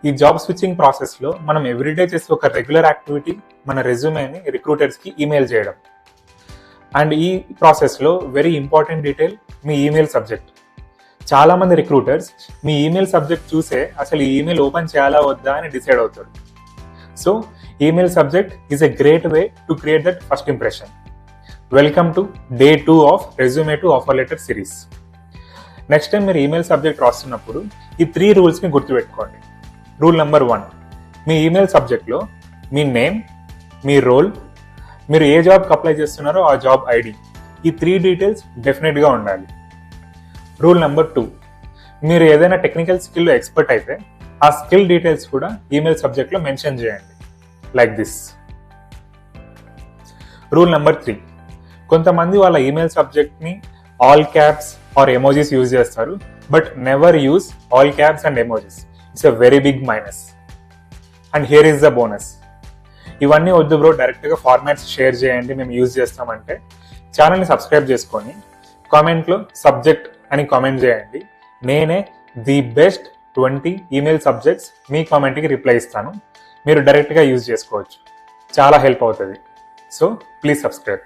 ఈ job switching ప్రాసెస్లో మనం ఎవ్రీడే చేసే ఒక రెగ్యులర్ యాక్టివిటీ మన రెజ్యూమేని రిక్రూటర్స్కి ఈమెయిల్ చేయడం. అండ్ ఈ ప్రాసెస్లో వెరీ ఇంపార్టెంట్ డీటెయిల్ మీ ఈమెయిల్ సబ్జెక్ట్. చాలామంది రిక్రూటర్స్ మీ ఈమెయిల్ సబ్జెక్ట్ చూసే అసలు ఈ ఈమెయిల్ ఓపెన్ చేయాలా వద్దా అని డిసైడ్ అవుతారు. So email subject is a great way to create that first impression. Welcome to day 2 of resume to offer letter series. Next time మీరు email subject రాస్తున్నప్పుడు ఈ 3 రూల్స్ని గుర్తుపెట్టుకోండి. రూల్ నెంబర్ 1, మీ ఈమెయిల్ సబ్జెక్ట్లో మీ నేమ్, మీ రోల్, మీరు ఏ జాబ్కి apply చేస్తున్నారో ఆ జాబ్ ఐడి, ఈ 3 డీటెయిల్స్ డెఫినెట్గా ఉండాలి. రూల్ నెంబర్ 2, మీరు ఏదైనా టెక్నికల్ స్కిల్లో ఎక్స్పర్ట్ అయితే ఆ స్కిల్ డీటెయిల్స్ కూడా ఈమెయిల్ సబ్జెక్ట్లో మెన్షన్ చేయండి, లైక్ దిస్. రూల్ నెంబర్ 3, కొంతమంది వాళ్ళ ఈమెయిల్ సబ్జెక్ట్ని all caps or emojis use చేస్తారు, but never use all caps and emojis. It's a very big minus. And here is the bonus. ఇవన్నీ వద్దు bro, డైరెక్ట్గా ఫార్మాట్స్ షేర్ చేయండి, మేము యూజ్ చేస్తామంటే ఛానల్ని సబ్స్క్రైబ్ చేసుకొని కామెంట్లో సబ్జెక్ట్ అని కామెంట్ చేయండి. నేనే ది బెస్ట్ 20 ఈమెయిల్ సబ్జెక్ట్స్ మీ కామెంట్కి రిప్లై ఇస్తాను. మీరు డైరెక్ట్గా యూజ్ చేసుకోవచ్చు, చాలా హెల్ప్ అవుతుంది. So please subscribe.